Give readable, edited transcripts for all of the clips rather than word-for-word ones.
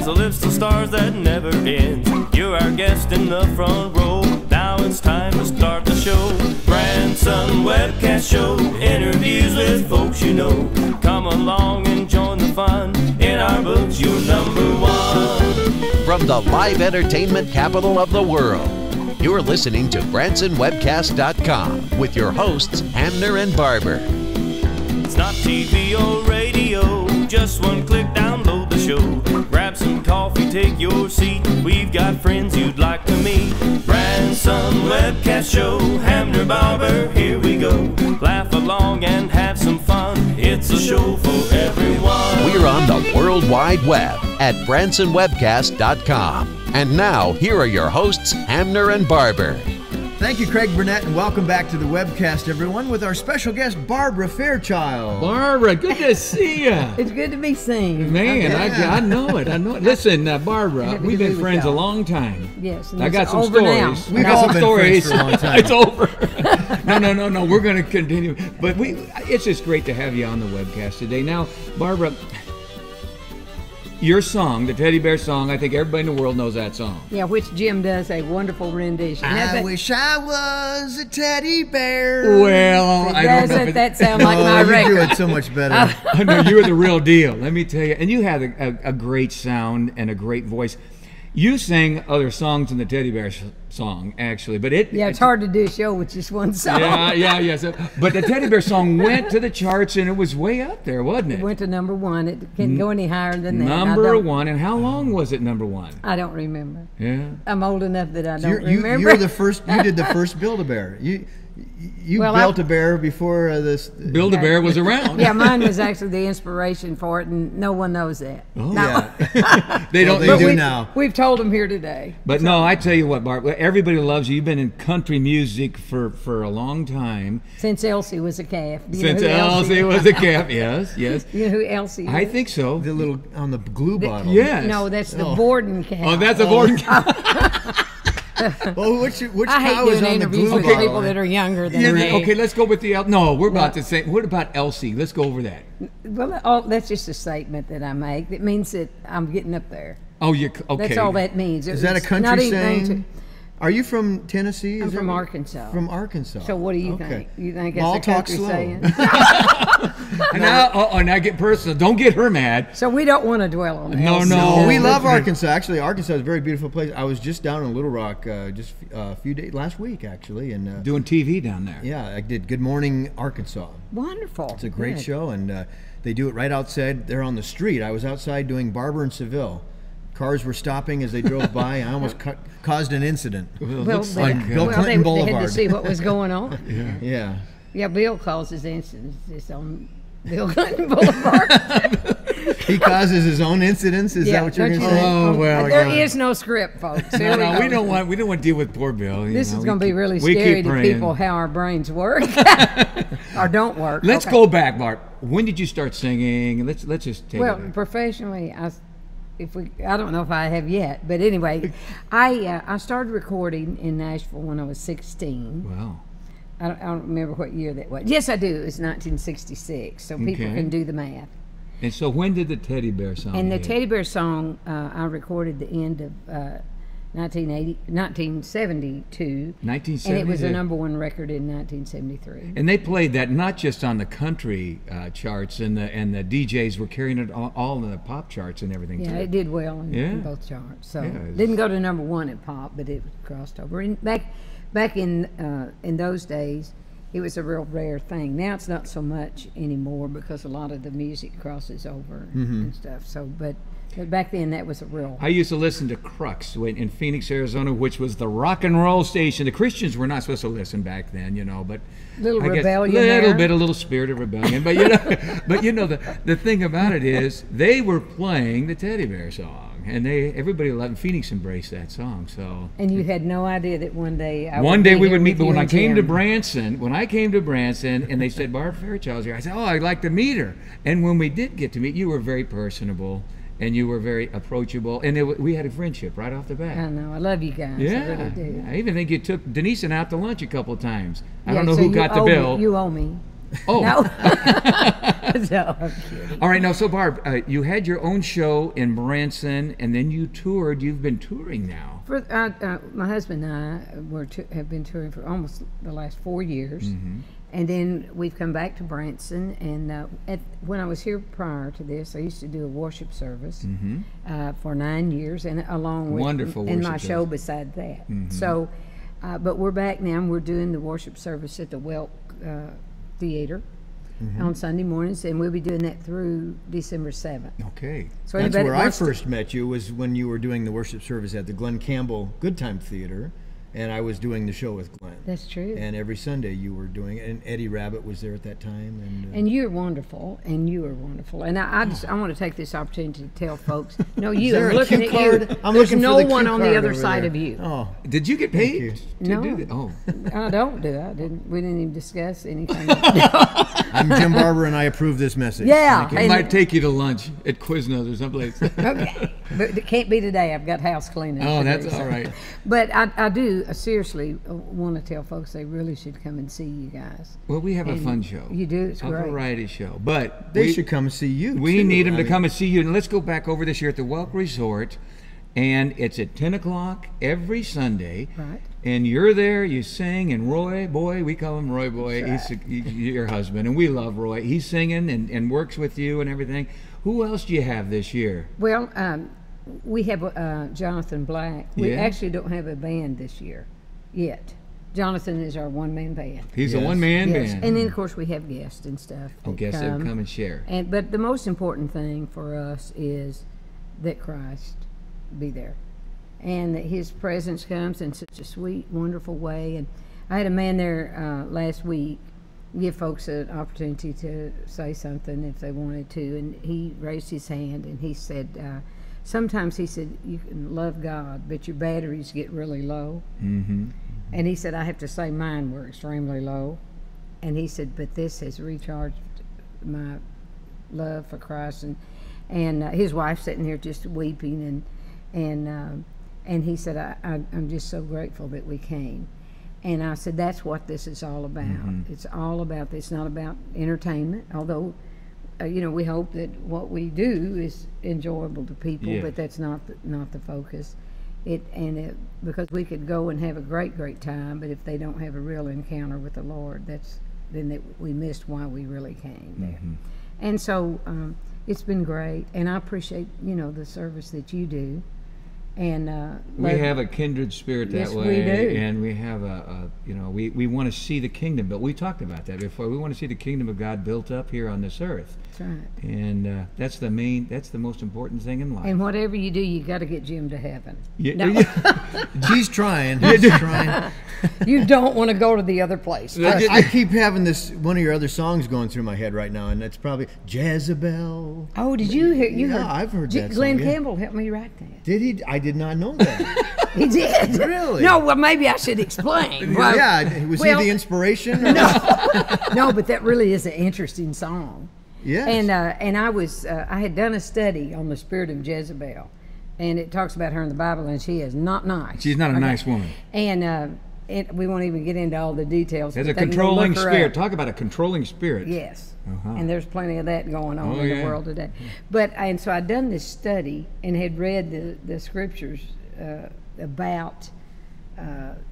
a list of stars that never ends. You're our guest in the front row. Now it's time to start the show. Branson Webcast Show, interviews with folks you know. Come along and join the fun. In our books, you're number one. From the live entertainment capital of the world, you're listening to BransonWebcast.com with your hosts, Hamner and Barber. It's not TV or radio, just one click, download the show. Grab some coffee, take your seat. We've got friends you'd like to meet. Branson Webcast Show, Hamner, Barber, here we go. Laugh along and have some fun. It's a show for everyone. We're on the World Wide Web at BransonWebcast.com. And now, here are your hosts, Hamner and Barber. Thank you, Craig Burnett, and welcome back to the webcast, everyone, with our special guest, Barbara Fairchild. Barbara, good to see you. It's good to be seen. Man, Okay. I know it. Listen, Barbara, we've been friends a long time. Yes, and I got it's some over now. stories. We've I got all some been stories. friends for a long time. It's over. No. We're going to continue. But it's just great to have you on the webcast today. Now, Barbara, your song, the Teddy Bear song, I think everybody in the world knows that song. Yeah, which Jim does a wonderful rendition. I wish I was a teddy bear. Well, I don't know. Doesn't if that sound like my you do record? it so much better. I know you're the real deal. Let me tell you. And you have a great sound and a great voice. You sang other songs in the Teddy Bear song, actually, but It's hard to do a show with just one song. Yeah. But the Teddy Bear song went to the charts, and it was way up there, wasn't it? It went to number one. It can't go any higher than that. Number one. And how long was it number one? I don't remember. Yeah. I'm old enough that I don't You remember. were the first. You did the first Build-A-Bear. You Well, built a bear before this. Build-A-Bear was around. Yeah, mine was actually the inspiration for it, and no one knows that. Oh. Yeah. They don't. Well, they do we, now. We've told them here today. But no, I tell you what, Barb. Everybody loves you. You've been in country music for a long time. Since Elsie was a calf. Do you know Since who Elsie was a calf. Yes. You know who Elsie is? I think so. The little on the glue bottle. Yes. No, that's the Borden calf. Oh, that's a boarding calf. Well, which I hate cow is doing on the interviews glue with bottle? people that are younger than Yeah, me. okay, let's go with the No, we're about What? to say. What about Elsie? Let's go over that. Well, that's just a statement that I make. It means that I'm getting up there. Oh, you okay? That's all that means. Is that a It's not country anything saying? Are you from Tennessee? I'm Is that from what- Arkansas. From Arkansas. So what do you Okay. think? You think Well, I'll it's a talk country slow. saying? Now get personal. Don't get her mad. So we don't want to dwell on that. No. No, we Oh, love that's good. Arkansas. Actually, Arkansas is a very beautiful place. I was just down in Little Rock just a few days last week, actually, and Doing TV down there. yeah, I did Good Morning Arkansas. Wonderful. It's a great Good. show, and they do it right outside. They're on the street. I was outside doing Barber in Seville. Cars were stopping as they drove by. I almost caused an incident. Well, it Well, looks they, like Bill well, Clinton they had Boulevard. to see what was going on. Yeah. Yeah, Bill calls his incidents on Bill Clinton Boulevard. He causes his own incidents. Is that what you're don't going to you say? think? Oh, well, There yeah. is no script, folks. Here No, go. we don't want to deal with poor Bill. This is going to be really we scary keep to praying. people how our brains work or don't work. Let's Okay. go back, Bart. When did you start singing? Let's just take Well, it back. professionally, I don't know if I have yet, but anyway, I started recording in Nashville when I was 16. Wow. I don't remember what year that was. Yes, I do. It was 1966, so people Okay. can do the math. And so when did the Teddy Bear song And the hit? Teddy Bear song, I recorded the end of 1972, 1972. and it was a #1 record in 1973. And they played that not just on the country charts, and the DJs were carrying it all in the pop charts and everything. Yeah, too. it did well in Yeah. both charts. So Yeah, it was- didn't go to #1 at pop, but it crossed over. And back in those days, it was a real rare thing. Now it's not so much anymore because a lot of the music crosses over and stuff. So, but back then that was a real. I used to listen to Crux in Phoenix, Arizona, which was the rock and roll station. The Christians were not supposed to listen back then, but Little I guess rebellion a there. little spirit of rebellion. But the thing about it is they were playing the Teddy Bear song, and everybody loved. Phoenix embraced that song. So And you had no idea that one day we would meet. But when I came to Branson. Branson, and they said Barbara Fairchild's here, I said, "Oh, I'd like to meet her." And when we did get to meet, you were very personable. And you were very approachable, and we had a friendship right off the bat. I know. I love you guys. I Yeah, really do. I even think you took Denise out to lunch a couple of times. I Yeah, don't know so who you got the owe bill. Me. You owe me. Oh. No. No, I'm kidding. All right, now, so Barb, you had your own show in Branson, and then you toured. You've been touring now. For, my husband and I have been touring for almost the last 4 years. Mm-hmm. And then we've come back to Branson, and when I was here prior to this, I used to do a worship service for 9 years, and along with Wonderful and my worship show service. beside that. Mm-hmm. So, but we're back now, and we're doing the worship service at the Welk Theater on Sunday mornings, and we'll be doing that through December 7th. Okay. So That's anybody where that I wants to- first met you, was when you were doing the worship service at the Glen Campbell Good Time Theater, and I was doing the show with Glenn. That's true. And every Sunday you were doing it, and Eddie Rabbit was there at that time. And you're wonderful, and you are wonderful. And I want to take this opportunity to tell folks, no, you, there I'm a looking cue at card? you. I'm There's looking for no the cue one on the card other over side there. of you. Oh, Did you get paid you. to No. do that? Oh. I don't do it. We didn't even discuss anything. I'm Jim Barber, and I approve this message. Yeah. Thank It And- might take you to lunch at Quiznos or someplace. Okay. But it can't be today. I've got house cleaning. Oh, to that's do, so. all right. But I do seriously want to tell folks they really should come and see you guys. Well, we have a And fun show. You do. It's A great. variety show. But They should come see you. we too. need them I to mean, come and see you. And let's go back over this year at the Welk Resort. And it's at 10 o'clock every Sunday. Right. And you're there, you sing, and Roy, boy, we call him Roy Boy. That's He's your husband, and we love Roy. He's singing and works with you and everything. Who else do you have this year? Well, we have Jonathan Black. We Yeah. actually don't have a band this year yet. Jonathan is our one-man band. He's a Yes. one-man Yes. band. And then, of course, we have guests and stuff. I guess they'll come and share. But the most important thing for us is that Christ be there, and that His presence comes in such a sweet, wonderful way. And I had a man there last week give folks an opportunity to say something if they wanted to, and he raised his hand and he said, sometimes he said, you can love God, but your batteries get really low. Mm-hmm. And he said, I have to say mine were extremely low. And he said, but this has recharged my love for Christ. And his wife sitting here just weeping, and he said, I'm just so grateful that we came. And I said, that's what this is all about. Mm-hmm. It's all about this. It's not about entertainment, although we hope that what we do is enjoyable to people, Yeah. but that's not the focus. Because we could go and have a great time, but if they don't have a real encounter with the Lord, then we missed why we really came there. Mm-hmm. And so it's been great, and I appreciate the service that you do. And We have a kindred spirit that Yes, we way, do. and we have we want to see the kingdom. But we talked about that before. We want to see the kingdom of God built up here on this earth, that's right. and that's the most important thing in life. And whatever you do, you got to get Jim to heaven. Yeah, No. He's trying. He's trying. You don't want to go to the other place. I keep having one of your other songs going through my head right now, and that's probably Jezebel. Oh, did you hear? You Yeah, heard? I've heard that Glenn song, yeah. Campbell helped me write that. Did he? I did not know that. He did. Really? No, well, maybe I should explain. Well, Yeah, was he well, the inspiration? Or? No, but that really is an interesting song. Yes. And I had done a study on the spirit of Jezebel, and it talks about her in the Bible, and she is not nice. She's not a nice woman. And we won't even get into all the details. There's but a they can go controlling look her spirit. up. Talk about a controlling spirit. Yes. Uh-huh. And there's plenty of that going on Oh, in yeah. the world today. And so I'd done this study and had read the scriptures about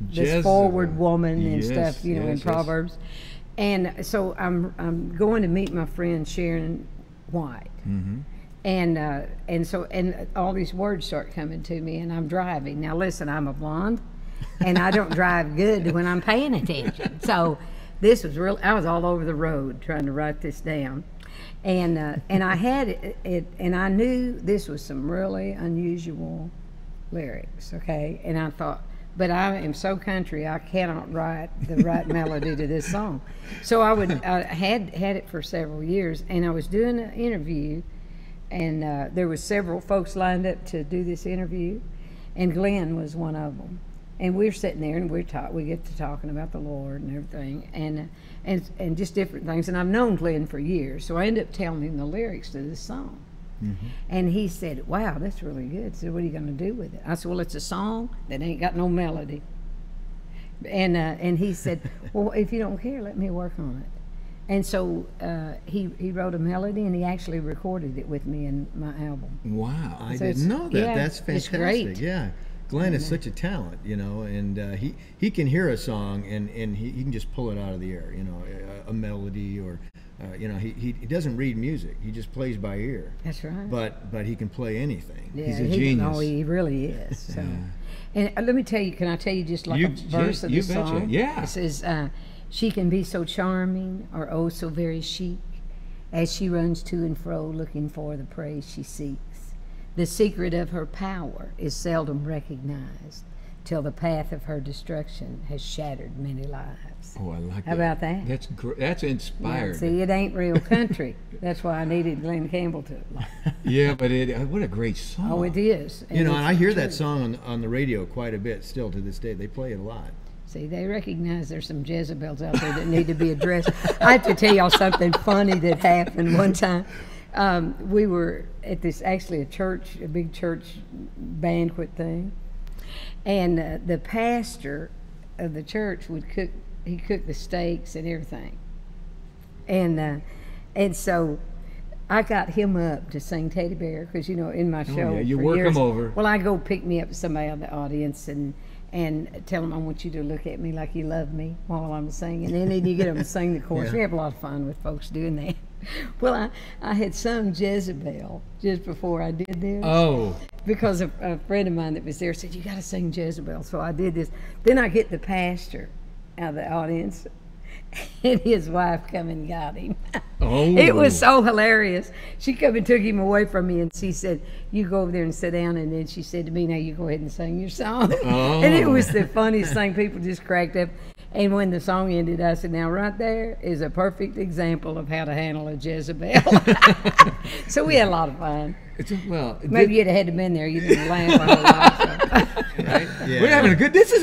this Jezebel. forward woman and Yes, stuff, in yes, yes. Proverbs. And so I'm going to meet my friend Sharon White. Mm-hmm. And all these words start coming to me, and I'm driving. Now listen, I'm a blonde, and I don't drive good when I'm paying attention. So this was real. I was all over the road trying to write this down, and I had it, and I knew this was some really unusual lyrics. Okay, and I thought, but I am so country, I cannot write the right melody to this song. So I had it for several years, and I was doing an interview. And there was several folks lined up to do this interview, and Glenn was one of them. And we're sitting there, and we get to talking about the Lord and everything, and just different things. And I've known Glenn for years, so I ended up telling him the lyrics to this song. Mm-hmm. And he said, "Wow, that's really good." I said, "What are you going to do with it?" I said, "Well, it's a song that ain't got no melody." And he said, "Well, if you don't care, let me work on it." And so he wrote a melody, and he actually recorded it with me in my album. Wow. I So didn't know that. yeah, That's it's fantastic. great. Yeah. Glenn is such a talent, you know, and he can hear a song and he can just pull it out of the air, you know, a melody or, you know, he doesn't read music. He just plays by ear. That's right. But he can play anything. Yeah, He's a genius. No, he really is. So. And let me tell you, can I tell you just like You- a verse of the you betcha, song? yeah. It says, she can be so charming or oh so very chic as she runs to and fro looking for the praise she seeks. The secret of her power is seldom recognized till the path of her destruction has shattered many lives. Oh, I like that. How about that? That's that's inspired. See, it ain't real country. That's why I needed Glenn Campbell to. Yeah, but what a great song. Oh, it is. You know, it's and I hear true. that song on the radio quite a bit still to this day. They play it a lot. See, they recognize there's some Jezebels out there that need to be addressed. I have to tell y'all something funny that happened one time. We were at this, actually a big church banquet thing, and the pastor of the church would cook. He cooked the steaks and everything, and so I got him up to sing Teddy Bear because you know in my show yeah, you for work years, him over. Well, I go pick me up somebody in the audience and tell them I want you to look at me like you love me while I'm singing, and then you get them to sing the chorus. We have a lot of fun with folks doing that. Well, I had sung Jezebel just before I did this. Oh. Because a friend of mine that was there said, you got to sing Jezebel. So I did this. Then I get the pastor out of the audience, and his wife come and got him. Oh. It was so hilarious. She come and took him away from me, and she said, you go over there and sit down. And then she said to me, now you go ahead and sing your song. Oh. And it was the funniest thing. People just cracked up. And when the song ended, I said, now right there is a perfect example of how to handle a Jezebel. So we had a lot of fun. Well, Maybe you'd have had to been there. You didn't laugh a whole lot. So. right? Yeah. We're having a good. This is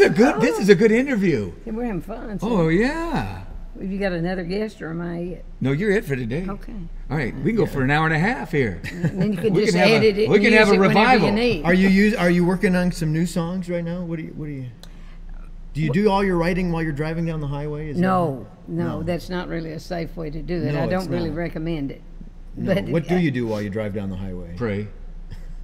a good interview. Yeah, we're having fun. So Oh yeah. have you got another guest, or am I it? No, you're it for today. Okay. All right, we can go for an hour and a half here. And then you can We just can have edit a- it. we and can use have a it whenever revival. You need. Are you working on some new songs right now? What do you? Do you do all your writing while you're driving down the highway? Is No, No. that's not really a safe way to do it. No, I it's don't really not. recommend it. that, no. What do you do while you drive down the highway? Pray.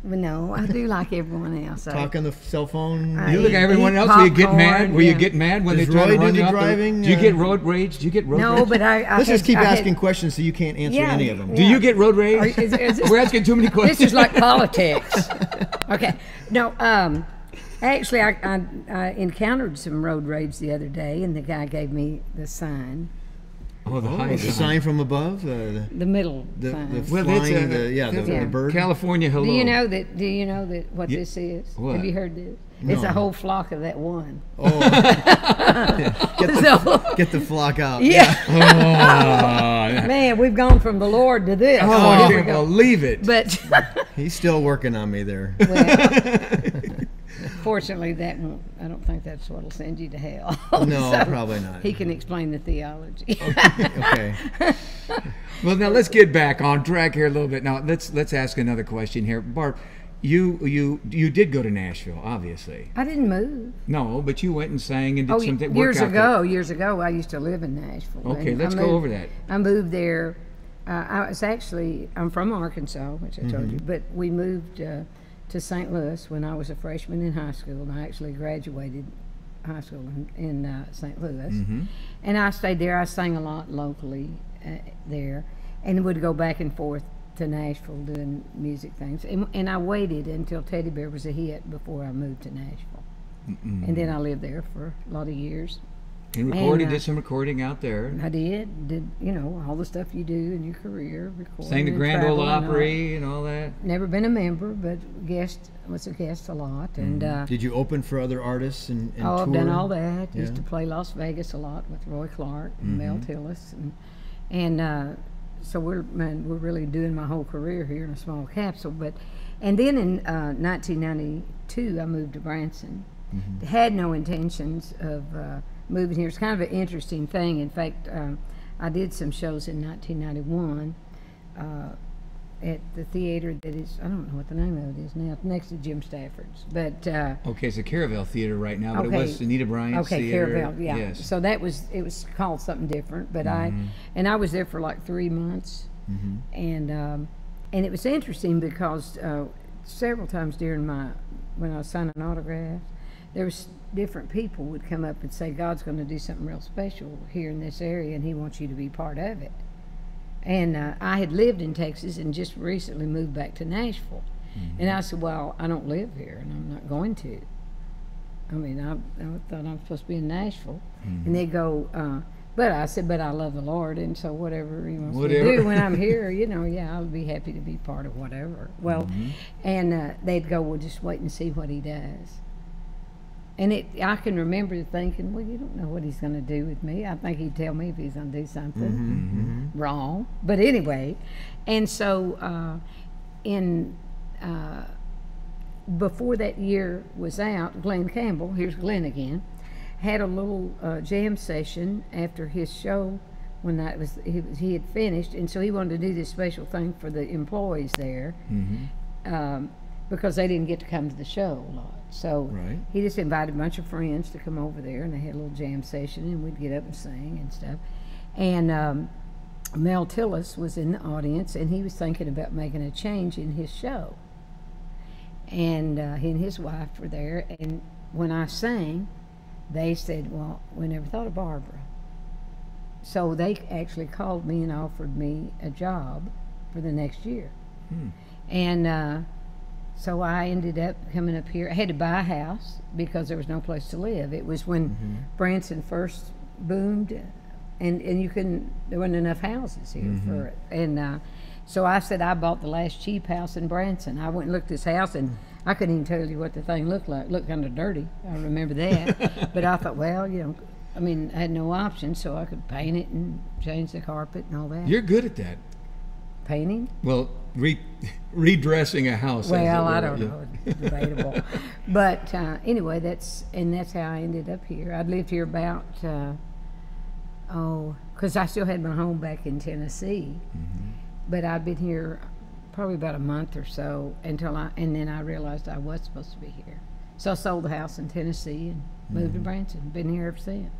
But no, I do like everyone else. Talk on the cell phone. I You look eat- at everyone eat else. Will you get popcorn, mad? Will you yeah. get mad when Does they try Roy to do run the you off driving? Do you get road rage? Do you get road No, rage? but I Let's just keep I had- asking questions so you can't answer Yeah, any of them. Do you get road rage? Is this- We're asking too many questions. This is like politics. Okay. No, actually, I encountered some road rage the other day, and the guy gave me the sign, Oh, the Oh, high the sign from above. the middle The sign. Well, flying. that's The bird. California hello. Do you know that what Yeah. this is? What? Have you heard this? It's No. a whole flock of that one. Oh, So, get the flock out. yeah. Oh, Man, we've gone from the Lord to this. oh, So I here we can't go. believe it. But He's still working on me there. well, fortunately, that won't. I don't think that's what'll send you to hell. No, So probably not. He can explain the theology. Okay. Well, now let's get back on track here a little bit. Now let's ask another question here, Barb. You did go to Nashville, obviously. I didn't move. No, but you went and sang and did Oh, some work years out there. ago, I used to live in Nashville. Okay, and let's I go moved- over that. I moved there. I'm from Arkansas, which I told you, but we moved to St. Louis when I was a freshman in high school, and I actually graduated high school in St. Louis. And I stayed there. I sang a lot locally there, and would go back and forth to Nashville doing music things. And I waited until Teddy Bear was a hit before I moved to Nashville. And then I lived there for a lot of years. And recorded, And, did some recording out there. I did all the stuff you do in your career, recording. Sang the and Grand Ole traveling and all. Opry and all that. Never been a member, but was a guest a lot. And Did you open for other artists and I've tour? done all that. Used Yeah. to play Las Vegas a lot with Roy Clark and Mel Tillis, and so we're really doing my whole career here in a small capsule. And then in 1992, I moved to Branson. Had no intentions of moving here. It's kind of an interesting thing. In fact, I did some shows in 1991 at the theater that is, I don't know what the name of it is now, it's next to Jim Stafford's. But Okay, it's a Caravel Theater right now, but Okay. it was Anita Bryant's okay, theater. Caravel, yeah. Yes. So it was called something different. But I was there for like 3 months, and it was interesting because several times during when I was signing autographs, there was different people would come up and say, God's going to do something real special here in this area, and He wants you to be part of it. And I had lived in Texas and just recently moved back to Nashville. And I said, well, I don't live here, and I'm not going to. I mean, I thought I'm supposed to be in Nashville. And they go, but I said, but I love the Lord, and so whatever He wants me to do when I'm here, I'll be happy to be part of whatever. Well, and they'd go, well, just wait and see what He does. And I can remember thinking, well, you don't know what He's going to do with me. I think He'd tell me if He's going to do something wrong. But anyway, and so before that year was out, Glenn Campbell, here's Glenn again, had a little jam session after his show when he had finished, and so he wanted to do this special thing for the employees there. Because they didn't get to come to the show a lot. So he just invited a bunch of friends to come over there, and they had a little jam session, and we'd get up and sing and stuff. And Mel Tillis was in the audience, and he was thinking about making a change in his show. And he and his wife were there, and when I sang, they said, well, we never thought of Barbara. So they actually called me and offered me a job for the next year. And so I ended up coming up here. I had to buy a house because there was no place to live. It was when Branson first boomed, and there weren't enough houses here for it. And so I said I bought the last cheap house in Branson. I went and looked at this house, and I couldn't even tell you what the thing looked like. It looked kind of dirty. I remember that. But I thought, well, I had no option, so I could paint it and change the carpet and all that. You're good at that. Painting? Well, redressing a house. Well, I don't know. It's debatable. But anyway, that's how I ended up here. I'd lived here about, because I still had my home back in Tennessee. But I'd been here probably about a month or so and then I realized I was supposed to be here. So I sold the house in Tennessee and moved to Branson. Been here ever since.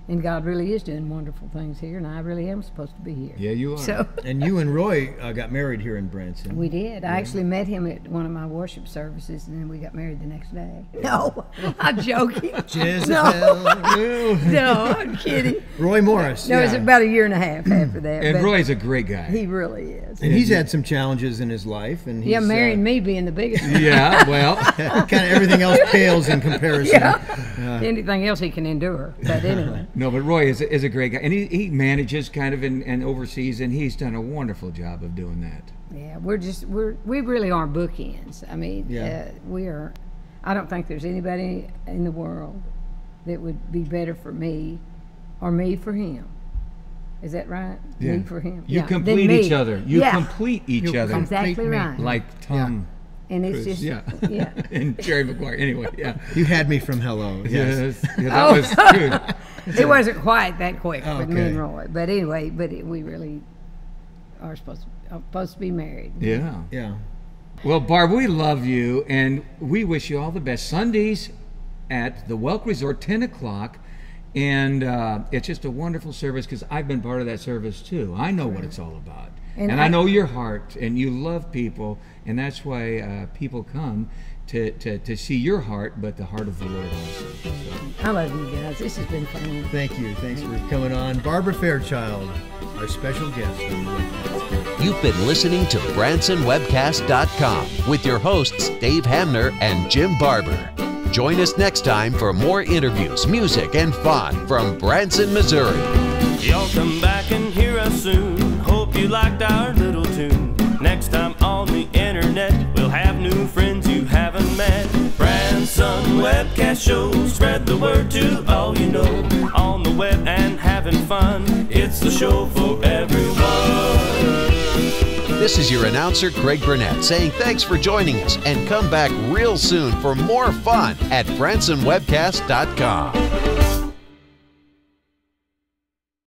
And God really is doing wonderful things here, and I really am supposed to be here. Yeah, you are. So, And you and Roy got married here in Branson. we did. I actually met him at one of my worship services, and then we got married the next day. No, I'm joking. Jezebel. No, I'm kidding. Roy Morris. No, it was about a year and a half after that. And but Roy's a great guy. he really is. And he's had some challenges in his life, and he's, Marrying me being the biggest one. Yeah, well. kind of everything else pales in comparison. Anything else he can endure. But anyway. No, but Roy is a great guy, and he manages kind of and oversees, and he's done a wonderful job of doing that. Yeah, we really are bookends. I mean, we are. I don't think there's anybody in the world that would be better for me, or me for him. Is that right? Yeah. Me for him. You Yeah, complete than me. each other. You Yeah. complete each other. Exactly right. Like Tom. And it's Cruise, just yeah. And Jerry Maguire. Anyway, yeah. You had me from hello. Yes. Yes. Yeah, that was good. It wasn't quite that quick with me Okay. and Roy, but anyway, we really are supposed to be married. Yeah. Yeah. Well, Barb, we love you, and we wish you all the best. Sundays at the Welk Resort, 10 o'clock, and it's just a wonderful service because I've been part of that service too. I know what it's all about. And I know your heart, and you love people, and that's why people come to see your heart, but the heart of the Lord also. So. I love you guys. This has been fun. Thank you. Thanks for coming on. Barbara Fairchild, our special guest on the webcast. You've been listening to BransonWebcast.com with your hosts Dave Hamner and Jim Barber. Join us next time for more interviews, music, and fun from Branson, Missouri. Y'all come back and hear us soon. Hope you liked our little tune. Next time on the internet, we'll have new friends you haven't met. Branson Webcast Show, spread the word to all you know. On the web and having fun, it's the show for everyone. This is your announcer, Craig Burnett, saying thanks for joining us and come back real soon for more fun at BransonWebcast.com.